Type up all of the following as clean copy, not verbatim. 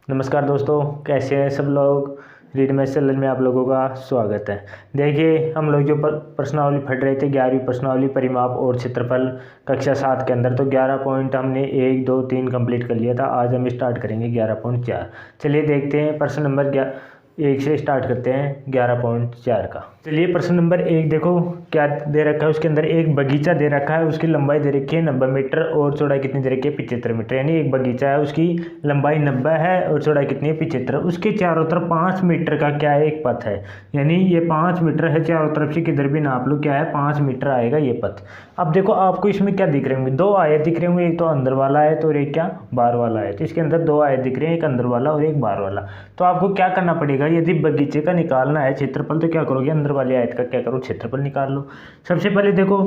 नमस्कार दोस्तों, कैसे हैं सब लोग। रीड मैथ चैनल में आप लोगों का स्वागत है। देखिए, हम लोग जो प्रश्नावली पढ़ रहे थे 11वीं प्रश्नावली परिमाप और क्षेत्रफल कक्षा 7 के अंदर, तो 11 पॉइंट हमने 1, 2, 3 कंप्लीट कर लिया था। आज हम स्टार्ट करेंगे 11.4। चलिए देखते हैं प्रश्न नंबर 1 से स्टार्ट करते हैं 11.4 का। चलिए प्रश्न नंबर 1 देखो क्या दे रखा है। उसके अंदर एक बगीचा दे रखा है, उसकी लंबाई दे रखी है 90 मीटर और चौड़ाई कितनी दे रखी है 75 मीटर। यानी एक बगीचा है, उसकी लंबाई 90 है और चौड़ाई कितनी है 75। उसके चारों तरफ 5 मीटर का क्या है, एक पथ है। यानी ये 5 मीटर है, चारों तरफ से किधर भी नाप लो क्या है 5 मीटर आएगा ये पथ। अब देखो आपको इसमें क्या दिख रहे होंगे, 2 आयत दिख रहे होंगे, एक तो अंदर वाला आयत और एक क्या बाहर वाला आयत। इसके अंदर 2 आयत दिख रहे हैं, एक अंदर वाला और एक बाहर वाला। तो आपको क्या करना पड़ेगा, यदि बगीचे का निकालना है क्षेत्रफल तो क्या करोगे, अंदर वाले आयत का क्या करो क्षेत्रफल निकाल लो। सबसे पहले देखो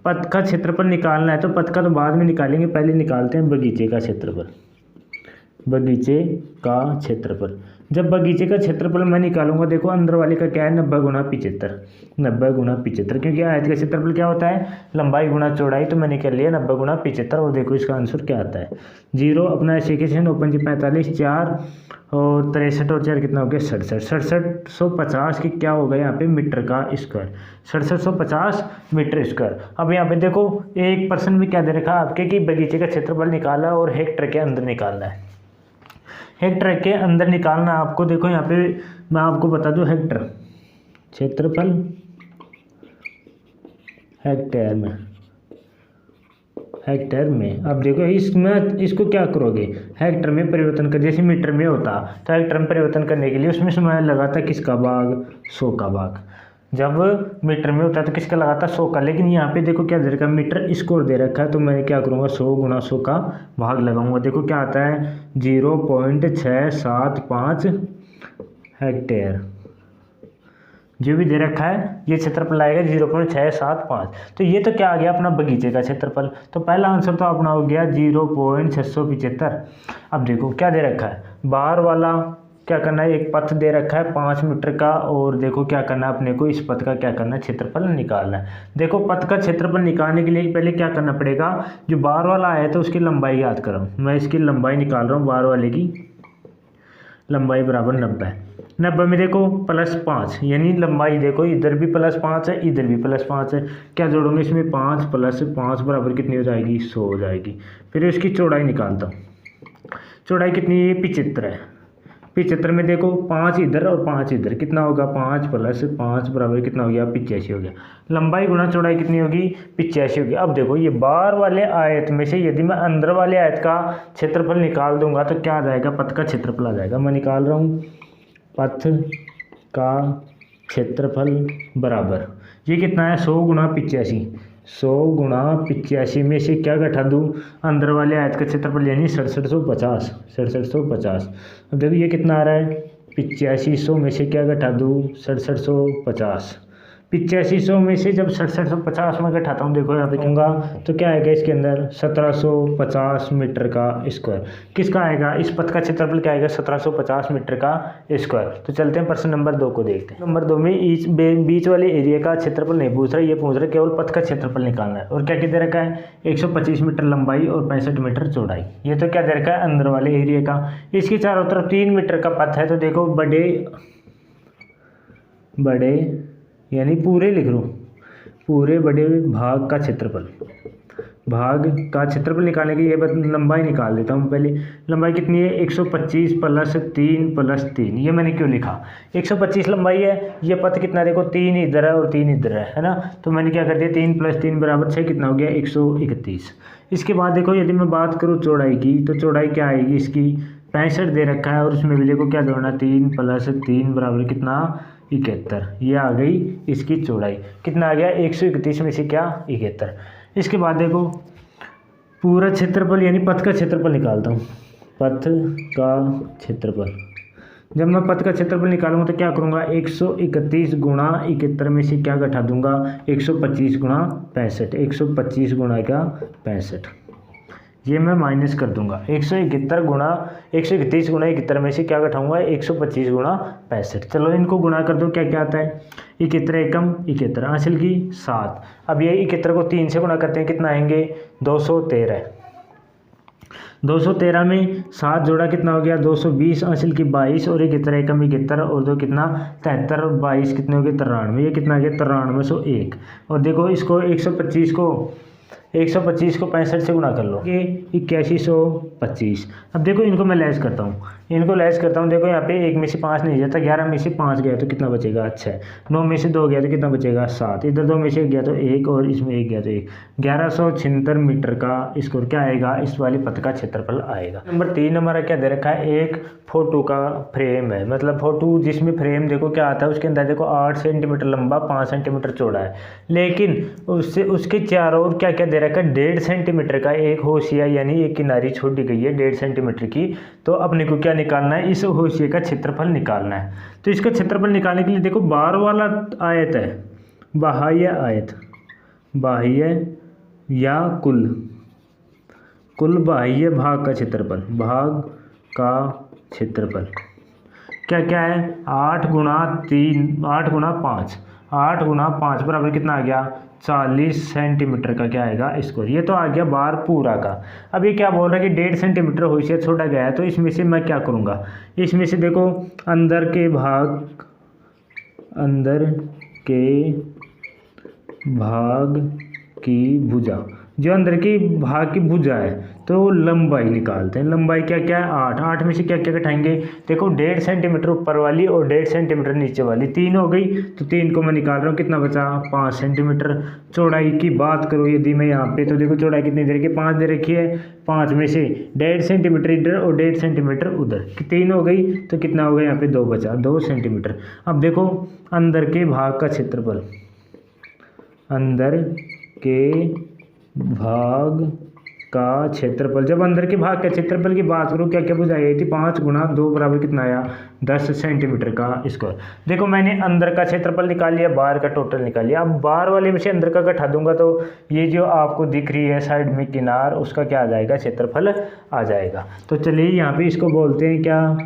पथ का क्षेत्रफल निकालना है, तो पथ का तो बाद में निकालेंगे, पहले निकालते हैं बगीचे का क्षेत्रफल। बगीचे का क्षेत्रफल, जब बगीचे का क्षेत्रफल मैं निकालूंगा, देखो अंदर वाले का क्या है 90 गुणा 75। 90 गुणा 75, क्योंकि आयत का क्षेत्रफल क्या होता है लंबाई गुणा चौड़ाई, तो मैंने कर लिया 90 गुणा 75। और देखो इसका आंसर क्या आता है 0। अपना एसिकेशन ओपन जी 45 4 और 63 और 4 कितना हो गया 67। 6750 की क्या होगा यहाँ पे मीटर का स्क्वायर, 6750 मीटर स्क्वायर। अब यहाँ पे देखो एक पर्सन में क्या दे रखा है आपके कि बगीचे का क्षेत्रफल निकाला और हेक्टर के अंदर निकालना है। हेक्टर के अंदर निकालना है आपको। देखो यहाँ पे मैं आपको बता दूं, हेक्टर क्षेत्रफल हेक्टेयर में, हेक्टेयर में। अब देखो इसमें इसको क्या करोगे, हेक्टर में परिवर्तन कर, जैसे मीटर में होता तो हेक्टर में परिवर्तन करने के लिए उसमें समय लगा था किसका भाग 100 का भाग। जब मीटर में होता है तो किसका लगाता 100 का। लेकिन यहाँ पे देखो क्या दे रखा है मीटर स्क्वायर दे रखा है, तो मैं क्या करूँगा 100 गुणा 100 का भाग लगाऊंगा। देखो क्या आता है 0.675 हेक्टेयर। जो भी दे रखा है ये क्षेत्रफल आएगा 0.675। तो ये तो क्या आ गया अपना बगीचे का क्षेत्रफल। तो पहला आंसर तो अपना हो गया 0.675। अब देखो क्या दे रखा है, बाहर वाला क्या करना है, एक पथ दे रखा है 5 मीटर का, और देखो क्या करना है अपने को इस पथ का क्या करना है क्षेत्रफल निकालना है। देखो पथ का क्षेत्रफल निकालने के लिए पहले क्या करना पड़ेगा, जो बाहर वाला आया तो उसकी लंबाई याद करो। मैं इसकी लंबाई निकाल रहा हूँ, बाहर वाले की लंबाई बराबर 90। 90 में देखो +5, यानी लंबाई देखो इधर भी +5 है, इधर भी +5 है। क्या जोड़ोगे इसमें 5 + 5 बराबर कितनी हो जाएगी 100 हो जाएगी। फिर उसकी चौड़ाई निकालता हूँ, चौड़ाई कितनी है 75 है। 75 में देखो 5 इधर और 5 इधर, कितना होगा 5 + 5 बराबर कितना हो गया 85 हो गया। लंबाई गुणा चौड़ाई कितनी होगी 85 होगी। अब देखो ये बाहर वाले आयत में से यदि मैं अंदर वाले आयत का क्षेत्रफल निकाल दूंगा तो क्या आ जाएगा, पथ का क्षेत्रफल आ जाएगा। मैं निकाल रहा हूँ पथ का क्षेत्रफल बराबर, ये कितना है 100 गुणा 85। 100 गुणा 85 में से क्या घटा दूँ, अंदर वाले आयत का क्षेत्रफल यानी 6750। 6750। अब देखो ये कितना आ रहा है 8500 में से क्या घटा दूँ 6750। 8500 में से जब 6750 में घटाता हूँ, देखो यहाँ पे दूंगा तो क्या आएगा इसके अंदर 1750 मीटर का स्क्वायर। किसका आएगा, इस पथ का क्षेत्रफल क्या आएगा 1750 मीटर का स्क्वायर। तो चलते हैं प्रश्न नंबर 2 को देखते हैं। नंबर 2 में बीच वाले एरिया का क्षेत्रफल नहीं पूछ रहा, ये पूछ रहा केवल पथ का क्षेत्रफल निकालना है। और क्या दे रखा है 125 मीटर लंबाई और 65 मीटर चौड़ाई। ये तो क्या दे रखा है अंदर वाले एरिया का। इसके चारों तरफ 3 मीटर का पथ है, तो देखो बड़े यानी पूरे लिख लो, पूरे बड़े भाग का क्षेत्रफल, भाग का क्षेत्रफल निकालने के लिए लंबाई निकाल देता हूँ। पहले लंबाई कितनी है 125 + 3 + 3। ये मैंने क्यों लिखा 125 लंबाई है, ये पथ कितना देखो 3 इधर है और 3 इधर है ना। तो मैंने क्या कर दिया 3 + 3 बराबर 6, कितना हो गया 131। इसके बाद देखो यदि मैं बात करूँ चौड़ाई की, तो चौड़ाई क्या आएगी इसकी 65 दे रखा है, और उसमें भी देखो क्या जोड़ना 3 + 3 बराबर कितना 71। ये आ गई इसकी चौड़ाई, कितना आ गया 131 में से क्या 71। इसके बाद देखो पूरा क्षेत्रफल यानी पथ का क्षेत्रफल निकालता हूँ। पथ का क्षेत्रफल, जब मैं पथ का क्षेत्रफल निकालूंगा तो क्या करूँगा 131 गुणा 71 में से क्या घटा दूंगा 125 गुणा 65। 125 गुणा क्या 65, ये मैं माइनस कर दूंगा। 131 गुणा 71 में से क्या घटाऊंगा 125 गुणा 65। चलो इनको गुणा कर दो, क्या क्या आता है 71 एकम 71 हासिल की 7। अब ये 71 को 3 से गुणा करते हैं, कितना आएंगे 213। 213 में 7 जोड़ा कितना हो गया 220, अंशल की 22 और 71 एकम 71 और 2 कितना 73 और 22 कितने हो गए 93, ये कितना आ गया 9301। और देखो इसको 125 को 65 से गुणा कर लो, ये 8125। अब देखो इनको मैं लैस करता हूँ, देखो यहाँ पे 1 में से 5 नहीं जाता, 11 में से 5 गया तो कितना बचेगा 6, 9 में से 2 गया तो कितना बचेगा 7, इधर 2 में से 1 गया तो 1 और इसमें 1 गया तो 1, 1176 मीटर का स्क्वायर क्या आएगा, इस वाले पथ का क्षेत्रफल आएगा। नंबर 3 हमारा क्या दे रखा है, एक फोटो का फ्रेम है, मतलब फोटो जिसमें फ्रेम देखो क्या आता है, उसके अंदर देखो 8 सेंटीमीटर लंबा 5 सेंटीमीटर चौड़ा है, लेकिन उसके चारों ओर क्या क्या दे रखा है 1.5 सेंटीमीटर का एक होशिया यानी एक किनारी छोड़ी गई है 1.5 सेंटीमीटर की। तो अपने को क्या निकालना है, इस होशिये का क्षेत्रफल निकालना है। तो इसका क्षेत्रफल निकालने के लिए देखो बाहर वाला आयत है, बाह्य आयत, बाह्य या कुल बाह्य भाग का क्षेत्रफल, भाग का क्षेत्रफल क्या क्या है 8 गुणा 5, 8 गुणा 5 बराबर कितना आ गया 40 सेंटीमीटर का क्या आएगा स्क्वायर। ये तो आ गया बाहर पूरा का। अब ये क्या बोल रहा है कि 1.5 सेंटीमीटर होशिया छोड़ा गया है, तो इसमें से मैं क्या करूँगा, इसमें से देखो अंदर के भाग की भुजा, जो अंदर की भाग की भुजा है, तो लंबाई निकालते हैं। लंबाई क्या क्या है 8 में से क्या क्या घटाएंगे, देखो 1.5 सेंटीमीटर ऊपर वाली और 1.5 सेंटीमीटर नीचे वाली 3 हो गई, तो 3 को मैं निकाल रहा हूँ, कितना बचा 5 सेंटीमीटर। चौड़ाई की बात करो यदि मैं यहाँ पे, तो देखो चौड़ाई कितनी दे रखी है 5 दे रखी है, 5 में से 1.5 सेंटीमीटर इधर और 1.5 सेंटीमीटर उधर, 3 हो गई, तो कितना हो गया यहाँ पे 2 बचा 2 सेंटीमीटर। अब देखो अंदर के भाग का क्षेत्रफल, अंदर के भाग का क्षेत्रफल, जब अंदर के भाग के क्षेत्रफल की बात करूँ क्या क्या बुझाई गई थी 5 गुणा 2 बराबर कितना आया 10 सेंटीमीटर का स्क्वायर। देखो मैंने अंदर का क्षेत्रफल निकाल लिया, बाहर का टोटल निकाल लिया। अब बाहर वाले में से अंदर का घटा दूंगा तो ये जो आपको दिख रही है साइड में किनार, उसका क्या आ जाएगा क्षेत्रफल आ जाएगा। तो चलिए यहाँ पे इसको बोलते हैं क्या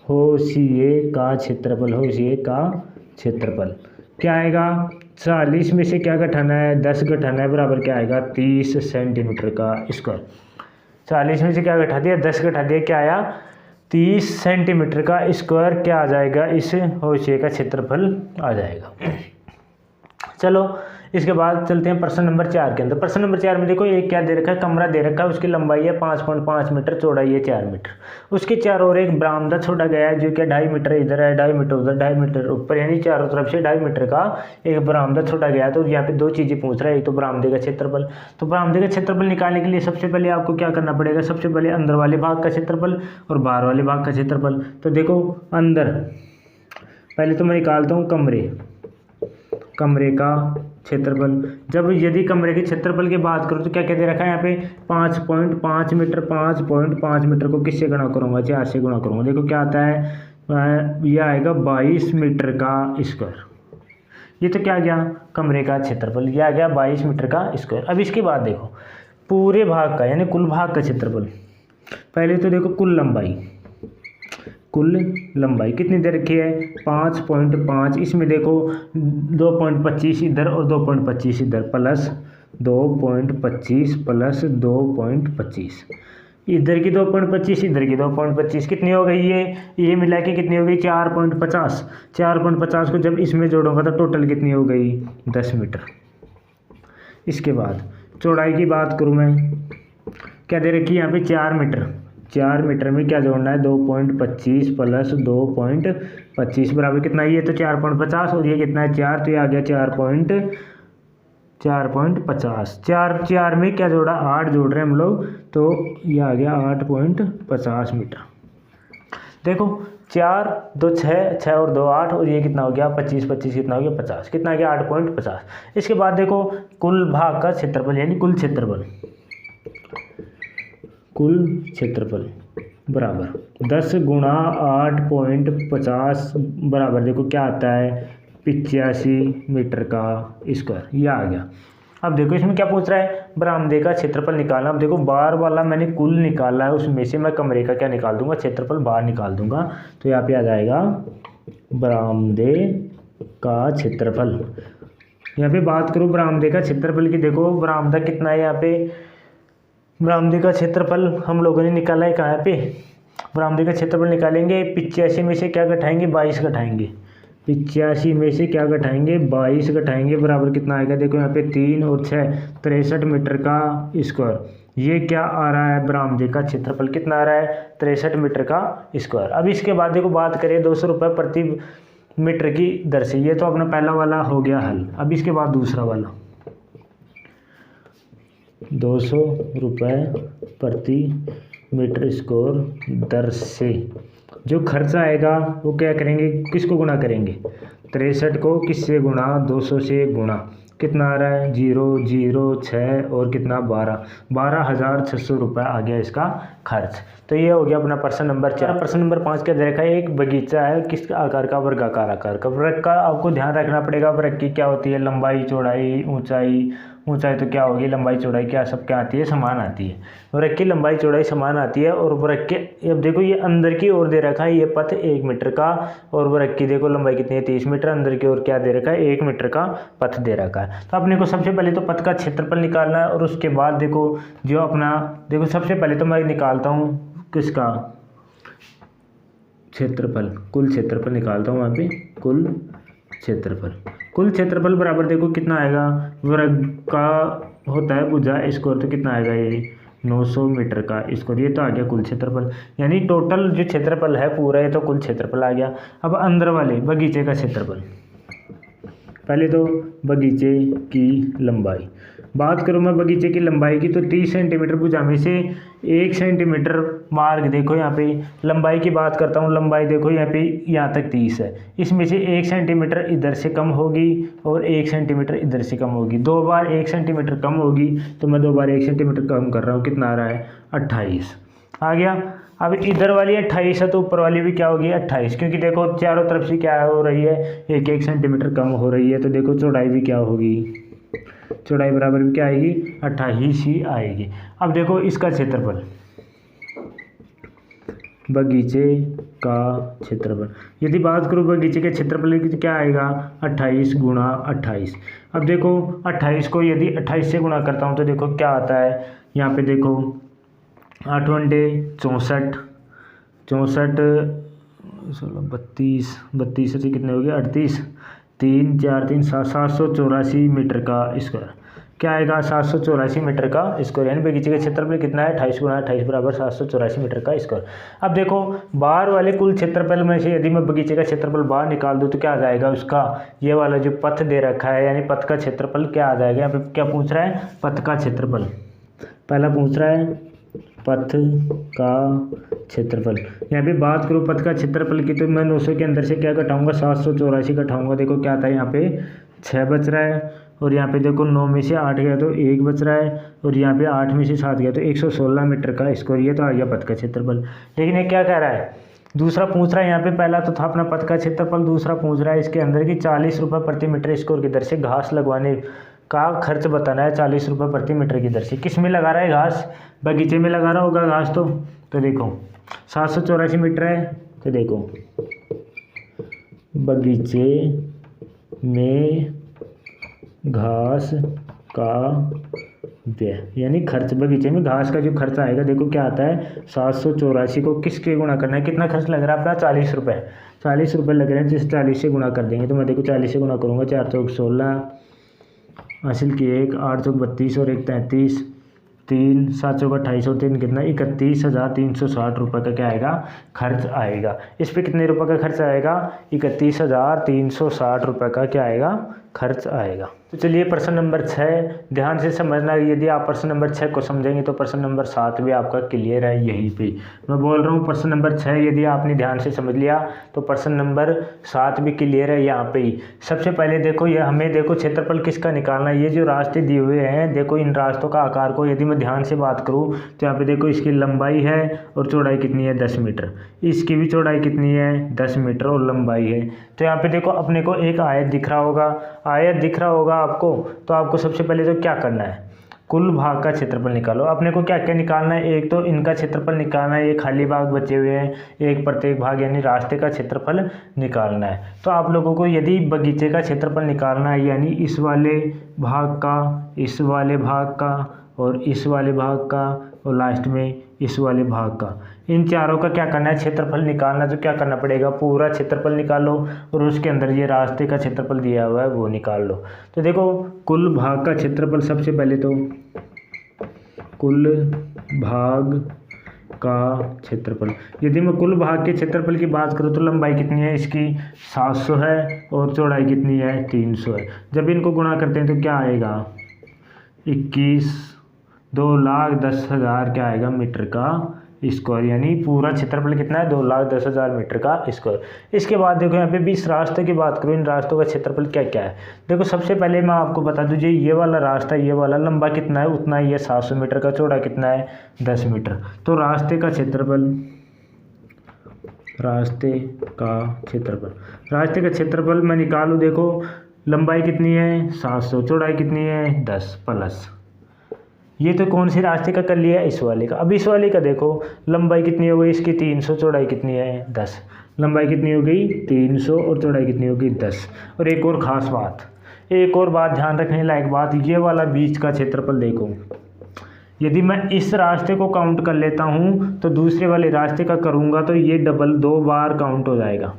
होशिये का क्षेत्रफल, होशिये का क्षेत्रफल क्या आएगा 40 में से क्या घटाना है 10 घटाना है, बराबर क्या आएगा 30 सेंटीमीटर का स्क्वायर। 40 में से क्या घटा दिया 10 घटा दिया, क्या आया 30 सेंटीमीटर का स्क्वायर क्या आ जाएगा, इस होशिये का क्षेत्रफल आ जाएगा। चलो इसके बाद चलते हैं प्रश्न नंबर 4 के अंदर। प्रश्न नंबर 4 में देखो एक क्या दे रखा है, कमरा दे रखा है, उसकी लंबाई है 5.5 मीटर, चौड़ाई है 4 मीटर, उसके चारों ओर एक बरामदा छोड़ा गया है जो क्या 2.5 मीटर इधर है, 2.5 मीटर उधर, 2.5 मीटर ऊपर, यानी चारों तरफ से 2.5 मीटर का एक बरामदा छोड़ा गया है। तो यहाँ पे 2 चीज़ें पूछ रहा है, एक तो बरामदे का क्षेत्रफल। तो बरामदे का क्षेत्रफल निकालने के लिए सबसे पहले आपको क्या करना पड़ेगा, सबसे पहले अंदर वाले भाग का क्षेत्रफल और बाहर वाले भाग का क्षेत्रफल। तो देखो अंदर पहले तो मैं निकालता हूँ कमरे का क्षेत्रफल। जब यदि कमरे के क्षेत्रफल की बात करूँ तो क्या क्या दे रखा है यहाँ पे 5.5 मीटर, 5.5 मीटर को किससे गुणा करूँगा 4 से गुणा करूँगा। देखो क्या आता है यह आएगा 22 मीटर का स्क्वायर। ये तो क्या गया कमरे का क्षेत्रफल, यह आ गया 22 मीटर का स्क्वायर। अब इसके बाद देखो पूरे भाग का यानी कुल भाग का क्षेत्रफल। पहले तो देखो कुल लंबाई कितनी दे रखी है 5.5, इसमें देखो 2.25 इधर और 2.25 इधर, प्लस 2.25 प्लस 2.25, इधर की 2.25 इधर की 2.25, कितनी हो गई ये मिला के कितनी हो गई 4.50। 4.50 को जब इसमें जोड़ूंगा तो टोटल कितनी हो गई 10 मीटर। इसके बाद चौड़ाई की बात करूँ मैं, क्या दे रखी है यहाँ पे 4 मीटर। 4 मीटर में क्या जोड़ना है 2.25 प्लस 2.25 बराबर कितना, ये तो 4.50 और ये कितना है 4, तो ये आ गया 4.50। 4 में क्या जोड़ा 8 जोड़ रहे हैं हम लोग, तो ये आ गया 8.50 मीटर। देखो 4 2 6, 6 और 2 8, और ये कितना हो गया 25 25 कितना हो गया 50, कितना आ गया 8.50। इसके बाद देखो कुल भाग का क्षेत्रफल यानी कुल क्षेत्रफल बराबर 10 गुणा 8.50 बराबर देखो क्या आता है 85 मीटर का स्क्वायर, ये आ गया। अब देखो इसमें क्या पूछ रहा है बरामदे का क्षेत्रफल निकालना। अब देखो बाहर वाला मैंने कुल निकाला है, उसमें से मैं कमरे का क्या निकाल दूंगा क्षेत्रफल बाहर निकाल दूंगा। तो यहाँ पे आ जाएगा बरामदे का क्षेत्रफल। यहाँ पे बात करूँ बरामदे का क्षेत्रफल की, देखो बरामदा कितना है यहाँ पे बरामदे का क्षेत्रफल हम लोगों ने निकाला है कहाँ पे, बरामदे का क्षेत्रफल निकालेंगे 85 में से क्या घटाएंगे 22 घटाएंगे, 85 में से क्या घटाएंगे 22 घटाएंगे, बराबर कितना आएगा, देखो यहाँ पे 3 और 6 63 मीटर का स्क्वायर। ये क्या आ रहा है, बरामदे का क्षेत्रफल कितना आ रहा है 63 मीटर का स्क्वायर। अब इसके बाद देखो बात करें 200 रुपये प्रति मीटर की दर से, ये तो अपना पहला वाला हो गया हल। अब इसके बाद दूसरा वाला 200 रुपये प्रति मीटर स्क्वायर दर से जो खर्च आएगा वो क्या करेंगे, किसको गुणा करेंगे, 63 को किससे गुणा, 200 से गुणा, कितना आ रहा है 0 0 6 और कितना 12,600 रुपये आ गया इसका खर्च। तो ये हो गया अपना प्रश्न नंबर 4। प्रश्न नंबर 5 क्या देखा है, एक बगीचा है किस आकार का, वर्गाकार आकार का। वृक्क का आपको ध्यान रखना पड़ेगा, वृक्क की क्या होती है लंबाई चौड़ाई ऊंचाई, ऊंचाई तो क्या होगी लंबाई चौड़ाई क्या सब क्या आती है समान आती है, वृक्क की लंबाई चौड़ाई समान आती है। और वृक्क के अब देखो ये अंदर की ओर दे रखा है ये पथ 1 मीटर का, और वृक्क की देखो लंबाई कितनी है 30 मीटर, अंदर की ओर क्या दे रखा है 1 मीटर का पथ दे रखा है। तो अपने को सबसे पहले तो पथ का क्षेत्रफल निकालना है, और उसके बाद देखो जो अपना देखो सबसे पहले तो मैं निकालता हूँ किसका क्षेत्रफल, कुल क्षेत्रफल निकालता हूँ वहाँ पे, कुल क्षेत्रफल बराबर देखो कितना आएगा, वर्ग का होता है भुजा स्क्वायर, तो कितना आएगा ये 900 मीटर का स्क्वायर, ये तो आ गया कुल क्षेत्रफल। यानी टोटल जो क्षेत्रफल है पूरा ये तो कुल क्षेत्रफल आ गया। अब अंदर वाले बगीचे का क्षेत्रफल, पहले तो बगीचे की लंबाई, बात करूँ मैं बगीचे की लंबाई की तो 30 सेंटीमीटर भुजा में से 1 सेंटीमीटर मार्ग देखो यहाँ पे, लंबाई की बात करता हूँ, लंबाई देखो यहाँ पे यहाँ तक 30 है, इसमें से 1 सेंटीमीटर इधर से कम होगी और 1 सेंटीमीटर इधर से कम होगी, 2 बार 1 सेंटीमीटर कम होगी, तो मैं 2 बार 1 सेंटीमीटर कम कर रहा हूँ, कितना आ रहा है 28 आ गया। अब इधर वाली 28 है तो ऊपर वाली भी क्या होगी 28, क्योंकि देखो चारों तरफ से क्या हो रही है 1 सेंटीमीटर कम हो रही है, तो देखो चौड़ाई भी क्या होगी, चौड़ाई बराबर भी क्या आएगी 28 ही आएगी। अब देखो इसका क्षेत्रफल, बगीचे का क्षेत्रफल, यदि बात करूँ बगीचे के क्षेत्रफल की तो क्या आएगा 28 गुणा 28। अब देखो 28 को यदि 28 से गुणा करता हूँ तो देखो क्या आता है, यहाँ पे देखो 8 वनडे 64 32 से कितने हो गए 38 3 4 3 784 मीटर का स्क्वायर, क्या आएगा 784 मीटर का स्क्वायर, यानी बगीचे का क्षेत्रफल कितना है 28 गुणा 28 बराबर 784 मीटर का स्क्वायर। अब देखो बाहर वाले कुल क्षेत्रफल में से यदि मैं बगीचे का क्षेत्रफल बाहर निकाल दूँ तो क्या आ जाएगा उसका, ये वाला जो पथ दे रखा है यानी पथ का क्षेत्रफल क्या आ जाएगा, यहाँ पे क्या पूछ रहा है पथ का क्षेत्रफल, पहला पूछ रहा है पथ का क्षेत्रफल। यहाँ पे बात करूँ पथ का क्षेत्रफल की तो मैं 900 के अंदर से क्या घटाऊंगा 784 घटाऊंगा, देखो क्या आता है यहाँ पे 6 बच रहा है, और यहाँ पे देखो 9 में से 8 गया तो 1 बच रहा है, और यहाँ पे 8 में से 7 गया तो 116 मीटर का स्क्वायर, ये तो आ गया पथ का क्षेत्रफल। लेकिन ये क्या कह रहा है, दूसरा पूछ रहा है, यहाँ पे पहला तो था अपना पथ का क्षेत्रफल, दूसरा पूछ रहा है इसके अंदर की 40 रुपये प्रति मीटर स्क्वायर की दर से घास लगवाने का खर्च बताना है 40 रुपये प्रति मीटर की दर से। किस में लगा रहा है घास, बगीचे में लगा रहा होगा घास, तो देखो 784 मीटर है, तो देखो बगीचे में घास का व्यय यानी खर्च, बगीचे में घास का जो खर्च आएगा देखो क्या आता है 784 को किसके गुणा करना है, कितना खर्च लग रहा है अपना 40 रुपये लग रहे हैं, जिस 40 से गुणा कर देंगे तो मैं देखो 40 से गुणा करूँगा 4 चौक 16 हासिल की 1 8 चौक 32 और 1 33 3 7 चौक 28 और 3 कितना 31,360 रुपये का क्या आएगा खर्च आएगा। इस पे कितने रुपए का खर्च आएगा 31,360 रुपये का क्या आएगा खर्च आएगा। तो चलिए प्रश्न नंबर 6 ध्यान से समझना, यदि आप प्रश्न नंबर 6 को समझेंगे तो प्रश्न नंबर 7 भी आपका क्लियर है। यहीं पे मैं बोल रहा हूँ प्रश्न नंबर 6 यदि आपने ध्यान से समझ लिया तो प्रश्न नंबर 7 भी क्लियर है यहाँ पे ही। सबसे पहले देखो ये हमें देखो क्षेत्रफल किसका निकालना है, ये जो रास्ते दिए हुए हैं देखो इन रास्तों का आकार को यदि मैं ध्यान से बात करूँ तो यहाँ पे देखो इसकी लंबाई है और चौड़ाई कितनी है 10 मीटर, इसकी भी चौड़ाई कितनी है 10 मीटर और लंबाई है। तो यहाँ पे देखो अपने को एक आयत दिख रहा होगा आपको, तो आपको सबसे पहले तो क्या करना है कुल भाग का क्षेत्रफल निकालो। अपने को क्या क्या निकालना है, एक तो इनका क्षेत्रफल निकालना है, ये खाली भाग बचे हुए हैं, एक प्रत्येक भाग यानी रास्ते का क्षेत्रफल निकालना है। तो आप लोगों को यदि बगीचे का क्षेत्रफल निकालना है यानी इस वाले भाग का, इस वाले भाग का और इस वाले भाग का और लास्ट में इस वाले भाग का। इन चारों का क्या करना है, क्षेत्रफल निकालना। तो क्या करना पड़ेगा, पूरा क्षेत्रफल निकालो और उसके अंदर ये रास्ते का क्षेत्रफल दिया हुआ है वो निकाल लो। तो देखो कुल भाग का क्षेत्रफल, सबसे पहले तो कुल भाग का क्षेत्रफल। यदि मैं कुल भाग के क्षेत्रफल की बात करूँ तो लंबाई कितनी है इसकी 700 है और चौड़ाई कितनी है 300 है। जब इनको गुणा करते हैं तो क्या आएगा 21, 2,10,000 क्या आएगा मीटर का स्क्वायर, यानी पूरा क्षेत्रफल कितना है 2,10,000 मीटर का स्क्वायर। इसके बाद देखो यहाँ पे भी इस रास्ते की बात करूँ, इन रास्तों का क्षेत्रफल क्या क्या है। देखो सबसे पहले मैं आपको बता दूँ, ये वाला रास्ता, ये वाला लंबा कितना है उतना ही है 700 मीटर का, चौड़ा कितना है 10 मीटर। तो रास्ते का क्षेत्रफल, रास्ते का क्षेत्रफल मैं निकालूँ। देखो लंबाई कितनी है 700, चौड़ाई कितनी है 10 प्लस, ये तो कौन सी रास्ते का कर लिया है इस वाले का। अब इस वाले का देखो लंबाई कितनी हो गई इसकी 300, चौड़ाई कितनी है 10। लंबाई कितनी हो गई 300 और चौड़ाई कितनी हो गई 10। और एक और ख़ास बात, एक और बात ध्यान रखने लायक बात, ये वाला बीच का क्षेत्रफल देखो, यदि मैं इस रास्ते को काउंट कर लेता हूँ तो दूसरे वाले रास्ते का करूँगा तो ये डबल 2 बार काउंट हो जाएगा।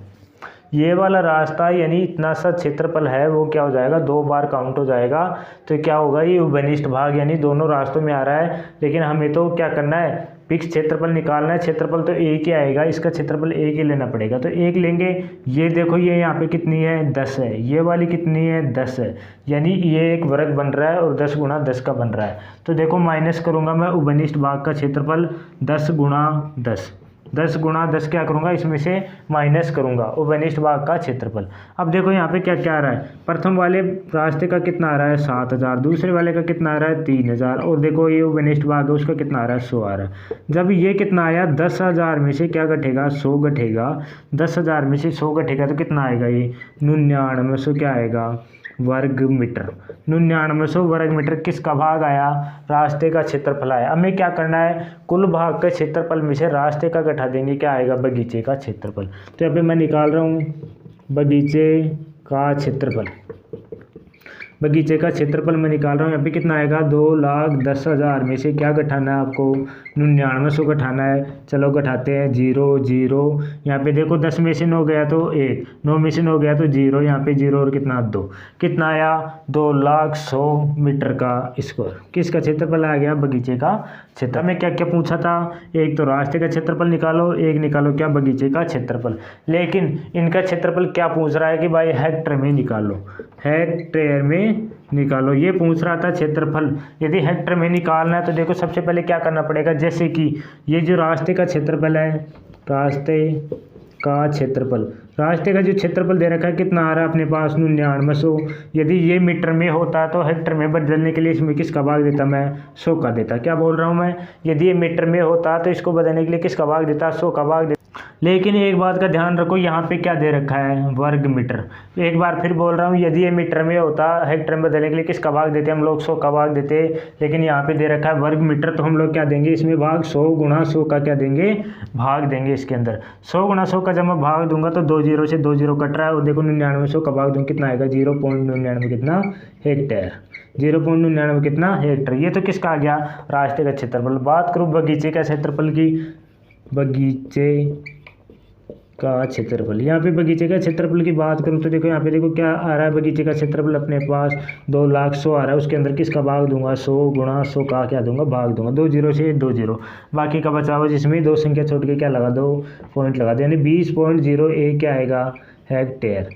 ये वाला रास्ता यानी इतना सा क्षेत्रफल है वो क्या हो जाएगा 2 बार काउंट हो जाएगा। तो क्या होगा, ये उभयनिष्ठ भाग यानी दोनों रास्तों में आ रहा है, लेकिन हमें तो क्या करना है फिक्स क्षेत्रफल निकालना है। क्षेत्रफल तो एक ही आएगा, इसका क्षेत्रफल एक ही लेना पड़ेगा। तो एक लेंगे, ये देखो ये यहाँ पे कितनी है 10 है, ये वाली कितनी है 10 है, यानी ये एक वर्ग बन रहा है और 10 गुणा 10 का बन रहा है। तो देखो माइनस करूँगा मैं उभयनिष्ठ भाग का क्षेत्रफल 10 गुणा 10, 10 गुणा 10 क्या करूँगा इसमें से माइनस करूँगा उभयनिष्ठ भाग का क्षेत्रफल। अब देखो यहाँ पे क्या क्या आ रहा है, प्रथम वाले रास्ते का कितना आ रहा है 7,000, दूसरे वाले का कितना आ रहा है 3,000, और देखो ये उभयनिष्ठ भाग है उसका कितना आ रहा है 100 आ रहा है। जब ये कितना आया 10,000 में से क्या घटेगा 100 घटेगा, 10,000 में से 100 घटेगा तो कितना आएगा ये 99 क्या आएगा वर्ग मीटर। 99 वर्ग मीटर किसका भाग आया, रास्ते का क्षेत्रफल आया। हमें क्या करना है, कुल भाग के क्षेत्रफल में से रास्ते का घटा देंगे, क्या आएगा बगीचे का क्षेत्रफल। तो यहाँ पे मैं निकाल रहा हूँ बगीचे का क्षेत्रफल, बगीचे का क्षेत्रफल मैं निकाल रहा हूँ। यहाँ पे कितना आएगा 2,10,000 में से क्या घटाना है आपको 99 घटाना है। चलो घटाते हैं 0 0, यहाँ पे देखो 10 में से 9 गया तो 1, 9 में से 9 गया तो 0, यहाँ पे 0 और कितना 2, कितना आया 2,00,100 मीटर का स्क्वायर। किसका क्षेत्रफल आ गया बगीचे का क्षेत्र। में क्या क्या पूछा था, एक तो रास्ते का क्षेत्रफल निकालो, एक निकालो क्या बगीचे का क्षेत्रफल। लेकिन इनका क्षेत्रफल क्या पूछ रहा है कि भाई हेक्टेयर में निकालो, हेक्टेयर में निकालो, ये पूछ रहा था क्षेत्रफल। यदि हेक्टेयर में निकालना है तो देखो सबसे पहले क्या करना पड़ेगा, जैसे कि ये जो रास्ते का क्षेत्रफल है, रास्ते का क्षेत्रफल, रास्ते का जो क्षेत्रफल दे रखा है कितना आ रहा है अपने पास 9900। यदि ये मीटर में होता तो हेक्टेयर में बदलने के लिए इसमें किसका भाग देता मैं 100 का देता। क्या बोल रहा हूँ मैं, यदि ये मीटर में होता तो इसको बदलने के लिए किसका भाग देता 100 का भाग देता। लेकिन एक बात का ध्यान रखो, यहाँ पे क्या दे रखा है वर्ग मीटर। एक बार फिर बोल रहा हूँ, यदि ये मीटर में होता हेक्टेयर में बदलने के लिए किसका भाग देते हम लोग 100 का भाग देते, लेकिन यहाँ पे दे रखा है वर्ग मीटर, तो हम लोग क्या देंगे इसमें भाग 100 गुणा 100 का क्या देंगे भाग देंगे इसके अंदर। 100 गुणा 100 का जब मैं भाग दूंगा तो 2 0 से 2 0 कट रहा है, और देखो 99 का भाग दूँ कितना आएगा 0.99 कितना हेक्टेयर, 0.99 कितना हेक्टेयर। ये तो किसका आ गया रास्ते का क्षेत्रफल। बात करूँ बगीचे का क्षेत्रफल की, बगीचे का क्षेत्रफल, यहाँ पे बगीचे का क्षेत्रफल की बात करूँ तो देखो यहाँ पे देखो क्या आ रहा है बगीचे का क्षेत्रफल अपने पास 2,00,100 आ रहा है, उसके अंदर किसका भाग दूंगा 100 गुणा 100 का क्या दूंगा भाग दूंगा, 2 0 से 2 0, बाकी का बचा हुआ जिसमें 2 संख्या छोड़ के क्या लगा दो पॉइंट लगा दो, यानी 20.01 क्या आएगा हेक्टेयर।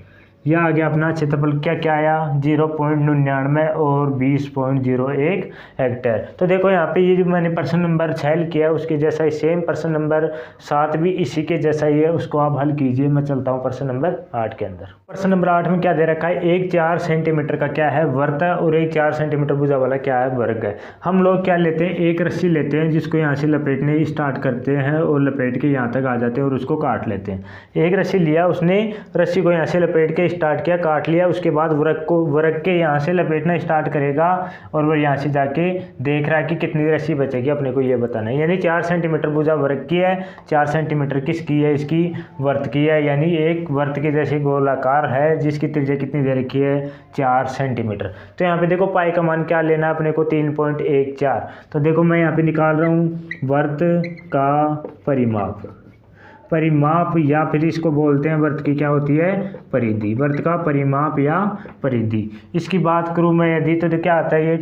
यह आ गया अपना क्षेत्रफल, क्या क्या आया 0.99 और 20.01 हेक्टेयर। तो देखो यहाँ पे ये जो मैंने प्रश्न नंबर 6 किया उसके जैसा ही सेम प्रश्न नंबर 7 भी इसी के जैसा ही है, उसको आप हल कीजिए। मैं चलता हूँ प्रश्न नंबर 8 के अंदर। प्रश्न नंबर 8 में क्या दे रखा है, एक 4 सेंटीमीटर का क्या है वर्ग है और एक 4 सेंटीमीटर भुजा वाला क्या है वर्ग है। हम लोग क्या लेते हैं, एक रस्सी लेते हैं जिसको यहाँ से लपेटने स्टार्ट करते हैं और लपेट के यहाँ तक आ जाते हैं और उसको काट लेते हैं। एक रस्सी लिया उसने, रस्सी को यहाँ से लपेट के स्टार्ट किया, काट लिया, उसके बाद वर्ग के यहाँ से लपेटना स्टार्ट करेगा और वो यहाँ से जाके देख रहा है कि कितनी रस्सी बचेगी, अपने को ये बताना है। यानी 4 सेंटीमीटर भुजा वर्ग की है, 4 सेंटीमीटर किसकी है, इसकी वर्त की है। यानी एक वर्त के जैसे गोलाकार है जिसकी त्रिज्या कितनी दे रखी है, 4 सेंटीमीटर। तो यहाँ पे देखो पाई का मान क्या लेना है अपने को, 3.14। तो देखो मैं यहाँ पे निकाल रहा हूँ वर्त का परिमाप या फिर इसको बोलते हैं वर्त की क्या होती है, परिधि। वर्त का परिमाप या परिधि। इसकी बात करूँ मैं यदि तो क्या आता है ये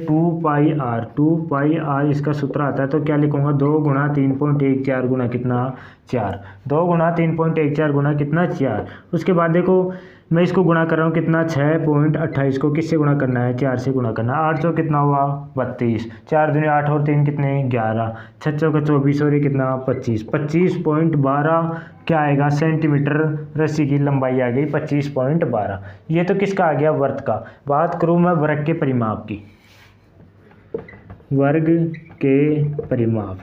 2πr इसका सूत्र आता है। तो क्या लिखूंगा, 2 गुणा 3.14 गुना कितना, 4। 2 गुणा 3.14 गुना कितना, 4। उसके बाद देखो मैं इसको गुणा कर रहा हूँ कितना, 6.28 को किससे गुणा करना है, 4 से गुणा करना है। 8 सौ कितना हुआ, 32। 4 दूनी 8 और 3 कितने, 11। 6 चौके 24 और ये कितना, 25। 25.12 क्या आएगा, सेंटीमीटर रस्सी की लंबाई आ गई 25.12। ये तो किसका आ गया, वर्त का। बात करूँ मैं वर्ग के परिमाप की, वर्ग के परिमाप।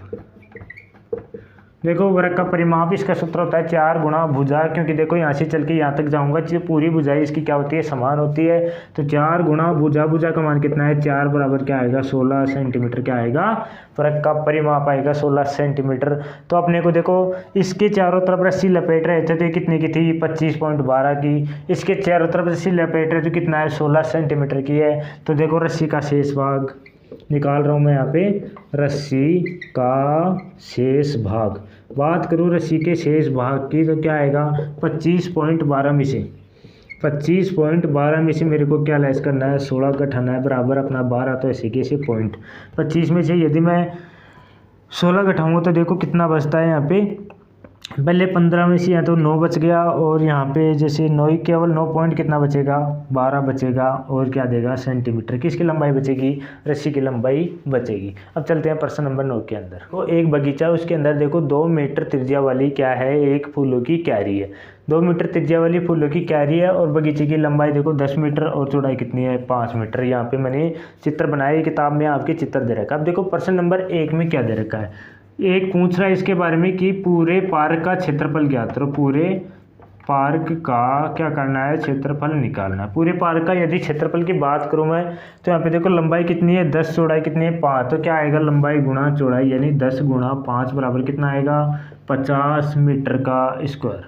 देखो वर्ग का परिमाप इसका सूत्र होता है 4 गुणा भुजा, क्योंकि देखो यहाँ से चल के यहाँ तक जाऊँगा, पूरी भुजाई इसकी क्या होती है, समान होती है। तो 4 गुणा भुजा, भुजा का मान कितना है, 4 बराबर क्या आएगा, 16 सेंटीमीटर क्या आएगा, वर्ग का परिमाप आएगा 16 सेंटीमीटर। तो अपने को देखो इसके चारों तरफ रस्सी लपेट रहे थे तो ये कितने की थी, 25.12 की। इसके चारों तरफ रस्सी लपेट रहे तो कितना है, 16 सेंटीमीटर की है। तो देखो रस्सी का शेष भाग निकाल रहा हूँ मैं यहाँ पे, रस्सी का शेष भाग। बात करूँ रस्सी के शेष भाग की तो क्या आएगा, 25.12 में से 25.12 में से मेरे को क्या लेस करना है, 16 घटाना है, बराबर अपना 12। तो ऐसे कैसे पॉइंट 25 में से यदि मैं 16 घटाऊँगा तो देखो कितना बचता है यहाँ पे, पहले 15 में से यहाँ तो 9 बच गया, और यहाँ पे जैसे 9 ही केवल 9 पॉइंट कितना बचेगा, 12 बचेगा, और क्या देगा, सेंटीमीटर। किसकी लंबाई बचेगी, रस्सी की लंबाई बचेगी। अब चलते हैं प्रश्न नंबर 9 के अंदर। तो एक बगीचा, उसके अंदर देखो 2 मीटर त्रिज्या वाली क्या है, एक फूलों की क्यारी है। 2 मीटर त्रिज्या वाली फूलों की क्यारी है और बगीचे की लंबाई देखो 10 मीटर और चौड़ाई कितनी है, 5 मीटर। यहाँ पे मैंने चित्र बनाया, किताब में आपके चित्र दे रखा है। अब देखो प्रश्न नंबर 1 में क्या दे रखा है, एक पूछ रहा है इसके बारे में कि पूरे पार्क का क्षेत्रफल ज्ञात करो। पूरे पार्क का क्या करना है, क्षेत्रफल निकालना है। पूरे पार्क का यदि क्षेत्रफल की बात करूँ मैं तो यहाँ पे देखो लंबाई कितनी है, 10, चौड़ाई कितनी है, 5। तो क्या आएगा, लंबाई गुणा चौड़ाई, यानी 10 गुणा 5 बराबर कितना आएगा, 50 मीटर का स्क्वायर।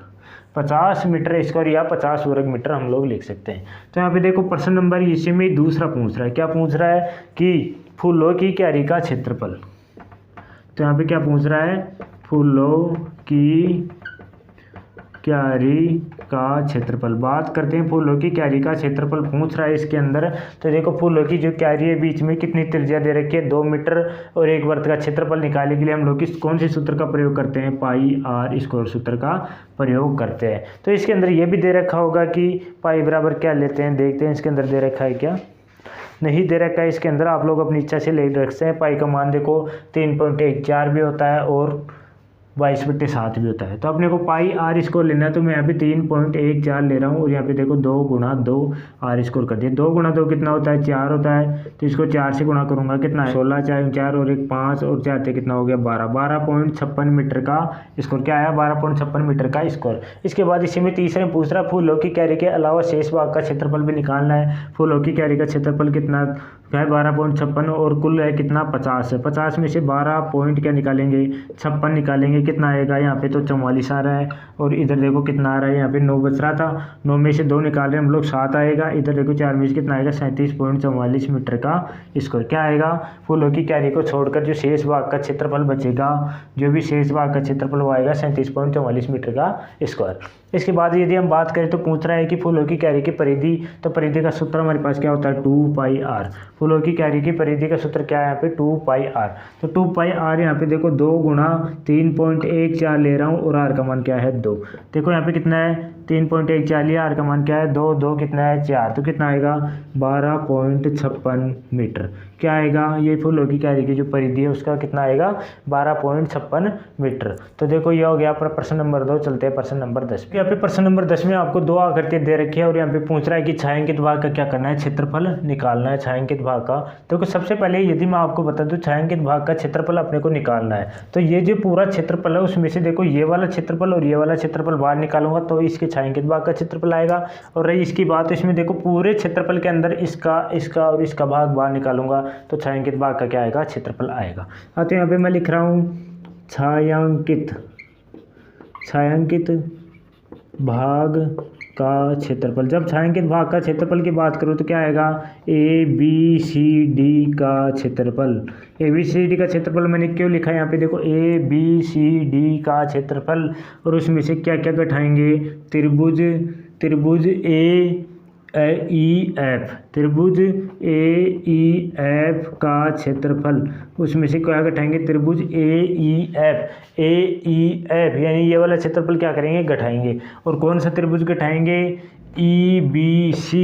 50 मीटर स्क्वायर या 50 वर्ग मीटर हम लोग लिख सकते हैं। तो यहाँ पे देखो प्रश्न नंबर इसी में दूसरा पूछ रहा है, क्या पूछ रहा है कि फूलों की क्यारी का क्षेत्रफल। तो यहाँ पे क्या पूछ रहा है, फूलों की क्यारी का क्षेत्रफल। बात करते हैं फूलों की क्यारी का क्षेत्रफल पूछ रहा है इसके अंदर। तो देखो फूलों की जो क्यारी है बीच में कितनी त्रिज्या दे रखी है, 2 मीटर, और एक वर्ग का क्षेत्रफल निकालने के लिए हम लोग कौन से सूत्र का प्रयोग करते हैं, पाई आर स्क्वायर सूत्र का प्रयोग करते हैं। तो इसके अंदर ये भी दे रखा होगा कि पाई बराबर क्या लेते हैं, देखते हैं इसके अंदर दे रखा है, क्या नहीं दे रखा है इसके अंदर, आप लोग अपनी इच्छा से ले रखते हैं। पाई का मान देखो 3.14 भी होता है और 22/7 भी होता है। तो अपने को पाई आर स्कोर लेना है, तो मैं यहाँ पे 3.14 ले रहा हूँ, और यहाँ पे देखो 2 गुणा 2 आर स्कोर कर दिया। 2 गुणा 2 कितना होता है, 4 होता है। तो इसको 4 से गुणा करूँगा, कितना है, 16, 4 और 1 5 और 4 थे, कितना हो गया, 12। 12.56 मीटर का स्कोर क्या आया, 12.56 मीटर का स्कोर। इसके बाद इसी में तीसरे में पूछ रहा है फूलों की क्यारी के अलावा शेष भाग का क्षेत्रफल भी निकालना है। फूलों की क्यारी का क्षेत्रफल कितना है, 12.56, और कुल है कितना, 50 है। 50 में से 12 पॉइंट क्या निकालेंगे, 56 निकालेंगे, कितना आएगा, यहाँ पे तो 44 आ रहा है, और इधर देखो कितना आ रहा है, यहाँ पे 9 बच रहा था, 9 में से 2 निकाल रहे हैं हम लोग, 7 आएगा। इधर देखो 4 में से कितना आएगा, 37.44 मीटर का स्क्वायर। क्या आएगा, फूलों की क्यारी को छोड़कर जो शेष भाग का क्षेत्रफल बचेगा, जो भी शेष भाग का क्षेत्रफल वो आएगा 37.44 मीटर का स्क्वायर। इसके बाद यदि हम बात करें तो पूछ रहा है कि फूलों की क्यारी की परिधि। तो परिधि का सूत्र हमारे पास क्या होता है, 2πr। फूलों की क्यारी की परिधि का सूत्र क्या है यहाँ पे, 2πr। तो 2πr यहाँ पे देखो 2 गुणा 3.14 ले रहा हूँ, और r का मान क्या है, 2। देखो यहाँ पे कितना है, 3.14 लिया, r का मान क्या है, 2, 2 कितना है, 4। तो कितना आएगा, 12.56 मीटर। क्या आएगा, ये फूलों की क्यारी की जो परिधि है उसका कितना आएगा, 12.56 मीटर। तो देखो ये हो गया अपना प्रश्न नंबर 2। चलते हैं प्रश्न नंबर 10 पे। यहाँ पे प्रश्न नंबर 10 में आपको दो आकृतियाँ दे रखी है और यहाँ पे पूछ रहा है कि छायांकित भाग का क्या करना है, क्षेत्रफल निकालना है छायांकित भाग का। तो सबसे पहले यदि मैं आपको बता दूं छायांकित भाग का क्षेत्रफल अपने को निकालना है, तो ये जो पूरा क्षेत्रफल है उसमें से देखो ये वाला क्षेत्रफल और ये वाला क्षेत्रफल बाहर निकालूंगा तो इसके छायांकित भाग का क्षेत्रफल आएगा। और रही इसकी बात, इसमें देखो पूरे क्षेत्रफल के अंदर इसका और इसका भाग बाहर निकालूंगा तो छायांकित भाग का क्या आएगा, क्षेत्रफल आएगा। तो यहाँ पे मैं लिख रहा हूँ छायांकित भाग का क्षेत्रफल। जब छायांकित भाग का क्षेत्रफल की बात करूँ तो क्या आएगा, ABCD का क्षेत्रफल। ABCD का क्षेत्रफल मैंने क्यों लिखा है यहाँ पे देखो, ABCD का क्षेत्रफल और उसमें से क्या क्या घटाएंगे, त्रिभुज AEF का क्षेत्रफल, उसमें से क्या घटाएंगे, त्रिभुज AEF यानी ये वाला क्षेत्रफल क्या करेंगे, घटाएंगे। और कौन सा त्रिभुज घटाएंगे, EBC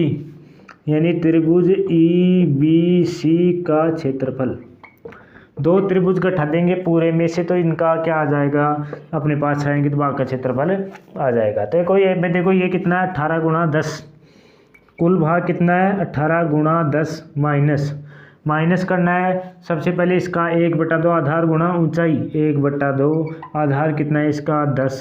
यानी त्रिभुज EBC का क्षेत्रफल। दो त्रिभुज घटा देंगे पूरे में से तो इनका क्या आ जाएगा, अपने पास छायांकित भाग का क्षेत्रफल आ जाएगा। तो देखो ये कितना है, 18 गुणा 10, कुल भाग कितना है 18 गुणा 10 माइनस करना है। सबसे पहले इसका 1/2 आधार गुणा ऊंचाई, 1/2 आधार कितना है इसका 10,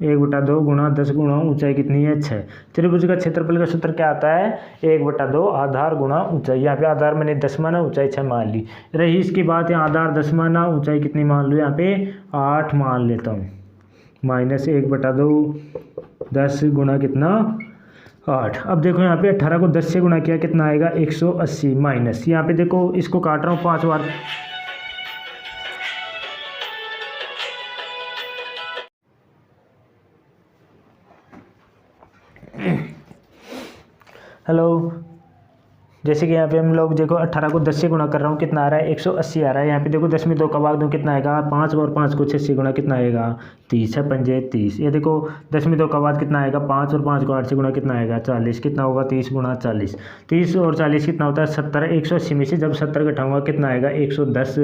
1/2 गुणा 10 गुणा ऊंचाई कितनी है 6। त्रिभुज का क्षेत्रफल का सूत्र क्या आता है, 1/2 आधार गुणा ऊंचाई। यहाँ पे आधार मैंने 10 माना, ऊंचाई 6 मान ली। रही इसकी बात, यहाँ आधार 10 माना, ऊंचाई कितनी मान लो, यहाँ पे 8 मान लेता हूँ। माइनस 1/2 10 गुणा कितना 8। अब देखो यहाँ पे 18 को 10 से गुणा किया कितना आएगा 180, माइनस यहाँ पे देखो इसको काट रहा हूँ 5 बार। हेलो, जैसे कि यहाँ पे हम लोग देखो 18 को 10 से गुणा कर रहा हूँ कितना आ रहा है 180 आ रहा है। यहाँ पे देखो 10 में 2 का भाग दूँ कितना आएगा 5 और 5 को 6 से गुणा कितना आएगा 30 है, 5 30। ये देखो 10 में 2 का बाद कितना आएगा 5 और 5 को 8 से गुणा कितना आएगा 40, कितना होगा 30 गुणा 40, 30 और 40 कितना होता है 70। 180 में से जब 70 घटाऊंगा कितना आएगा 110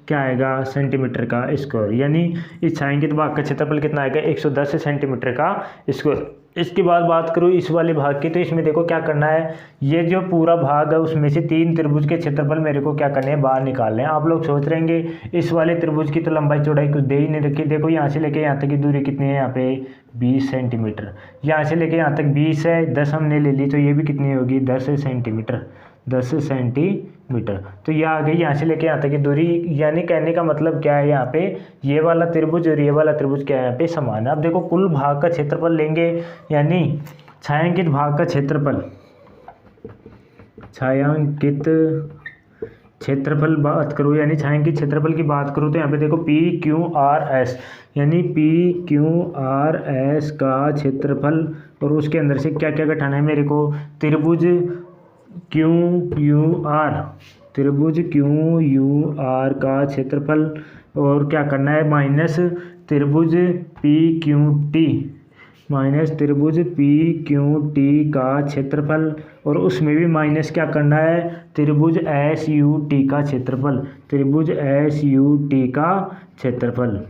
क्या आएगा सेंटीमीटर का स्क्वायर। यानी इस छायांकित भाग का क्षेत्रफल कितना आएगा 110 सेंटीमीटर का स्क्वायर। इसके बाद बात करूँ इस वाले भाग की, तो इसमें देखो क्या करना है, ये जो पूरा भाग है उसमें से 3 त्रिभुज के क्षेत्रफल मेरे को क्या करने हैं, बाहर निकालने हैं। आप लोग सोच रहेंगे इस वाले त्रिभुज की तो लंबाई चौड़ाई कुछ दे ही नहीं रखी। देखो यहाँ से लेके यहाँ तक की दूरी कितनी है, यहाँ पे 20 सेंटीमीटर। यहाँ से लेके यहाँ तक 20 है, 10 हमने ले ली तो ये भी कितनी होगी 10 सेंटीमीटर, 10 सेंटीमीटर। तो ये आ गई यहाँ से लेके यहाँ तक की दूरी। यानी कहने का मतलब क्या है, यहाँ पे ये वाला त्रिभुज और ये वाला त्रिभुज क्या है यहाँ पे समान है। अब देखो कुल भाग का क्षेत्रफल लेंगे, यानी छायांकित भाग का क्षेत्रफल, छायांकित क्षेत्रफल बात करूँ यानी छायांकित क्षेत्रफल की बात करूँ तो यहाँ पे देखो PQRS यानी PQRS का क्षेत्रफल और उसके अंदर से क्या क्या घटाना है मेरे को, त्रिभुज QUR का क्षेत्रफल और क्या करना है माइनस त्रिभुज PQT का क्षेत्रफल और उसमें भी माइनस क्या करना है त्रिभुज SUT का क्षेत्रफल, त्रिभुज SUT का क्षेत्रफल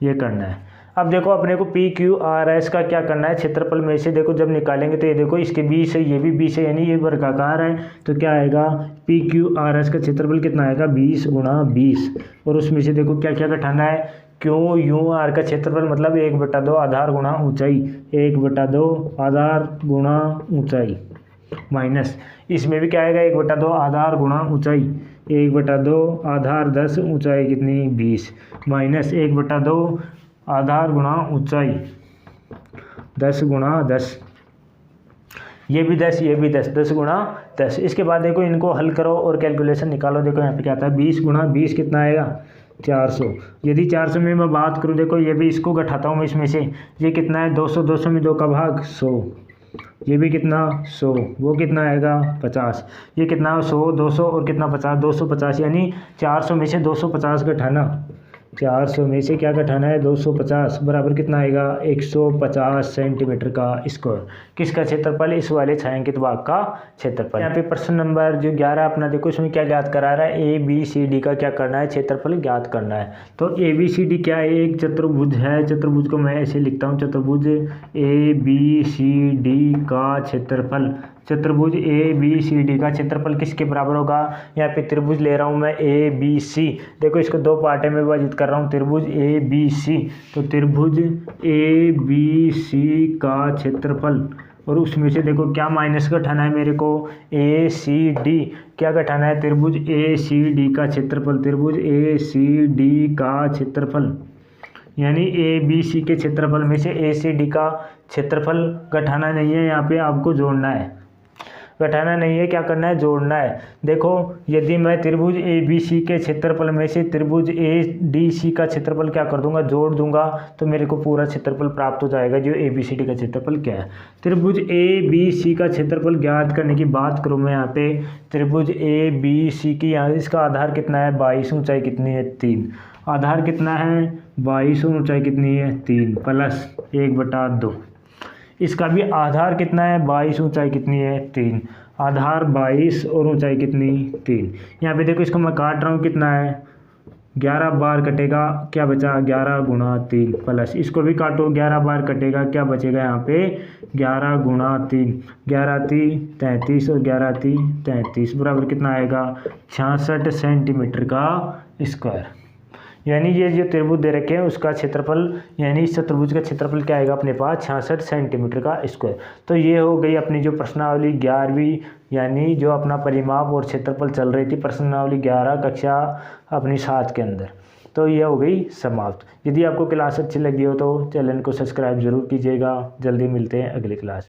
ये करना है। अब देखो अपने को PQRS का क्या करना है, क्षेत्रफल में से देखो जब निकालेंगे तो ये देखो इसके 20 है, ये भी 20 है, यानी ये वर्गाकार है। तो क्या आएगा PQRS का क्षेत्रफल कितना आएगा 20 गुणा 20 और उसमें से देखो क्या क्या घटाना है, QUR का क्षेत्रफल मतलब 1/2 आधार गुणा ऊंचाई, 1/2 आधार गुणा ऊंचाई माइनस इसमें भी क्या आएगा 1/2 आधार गुणा ऊंचाई, 1/2 आधार 10 ऊंचाई कितनी 20 माइनस 1/2 आधार गुणा ऊंचाई 10 गुणा 10, ये भी 10 ये भी 10, 10 गुणा 10। इसके बाद देखो इनको हल करो और कैलकुलेशन निकालो। देखो यहाँ पे क्या आता है 20 गुणा 20 कितना आएगा 400। यदि 400 में मैं बात करूँ देखो ये भी इसको घटाता हूँ मैं इसमें से, ये कितना है 200, 200 में 2 का भाग 100, ये भी कितना 100, वो कितना आएगा 50, ये कितना 100 200 और कितना 50 250 यानी 400 में से 250 घटाना 400 में से क्या घटाना है 250 बराबर कितना आएगा 150 सेंटीमीटर का स्क्वायर। किसका क्षेत्रफल? इस वाले छायांकित भाग का क्षेत्रफल। यहाँ पे प्रश्न नंबर जो 11 अपना देखो, इसमें क्या ज्ञात करा रहा है, ABCD का क्या करना है, क्षेत्रफल ज्ञात करना है। तो ABCD क्या है, एक चतुर्भुज है। चतुर्भुज को मैं ऐसे लिखता हूँ, चतुर्भुज ABCD का क्षेत्रफल। चतुर्भुज ABCD का क्षेत्रफल किसके बराबर होगा? यहाँ पे त्रिभुज ले रहा हूँ मैं ABC, देखो इसको दो पार्टे में विभाजित कर रहा हूँ, त्रिभुज ABC। तो त्रिभुज ABC का क्षेत्रफल, और उसमें से देखो क्या माइनस घटाना है मेरे को, ACD। क्या घटाना है? त्रिभुज ACD का क्षेत्रफल। त्रिभुज ACD का क्षेत्रफल यानी ABC के क्षेत्रफल में से ACD का क्षेत्रफल घटाना नहीं है, यहाँ पे आपको जोड़ना है। घटाना नहीं है, क्या करना है? जोड़ना है। देखो यदि मैं त्रिभुज ABC के क्षेत्रफल में से त्रिभुज ADC का क्षेत्रफल क्या कर दूंगा, जोड़ दूंगा, तो मेरे को पूरा क्षेत्रफल प्राप्त हो जाएगा जो ABCD का क्षेत्रफल क्या है। त्रिभुज ABC का क्षेत्रफल ज्ञात करने की बात करूँ मैं यहाँ पे, त्रिभुज ABC की यहाँ इसका आधार कितना है 22, ऊंचाई कितनी है 3। आधार कितना है 22, ऊंचाई कितनी है 3 प्लस 1/2। इसका भी आधार कितना है 22, ऊंचाई कितनी है 3। आधार 22 और ऊंचाई कितनी 3। यहाँ पे देखो इसको मैं काट रहा हूँ, कितना है 11 बार कटेगा, क्या बचा 11 गुणा 3 प्लस इसको भी काटो 11 बार कटेगा, क्या बचेगा यहाँ पे 11 गुणा 3। 11 3 33 और 11 3 33 बराबर कितना आएगा 66 सेंटीमीटर का स्क्वायर। यानी ये जो त्रिभुज दे रखे हैं उसका क्षेत्रफल, यानी इस चतुर्भुज का क्षेत्रफल क्या आएगा अपने पास 66 सेंटीमीटर का स्क्वायर। तो ये हो गई अपनी जो प्रश्नावली 11वीं, यानी जो अपना परिमाप और क्षेत्रफल चल रही थी प्रश्नावली 11 कक्षा अपनी 7 के अंदर। तो ये हो गई समाप्त। यदि आपको क्लास अच्छी लगी हो तो चैनल को सब्सक्राइब जरूर कीजिएगा। जल्दी मिलते हैं अगली क्लास।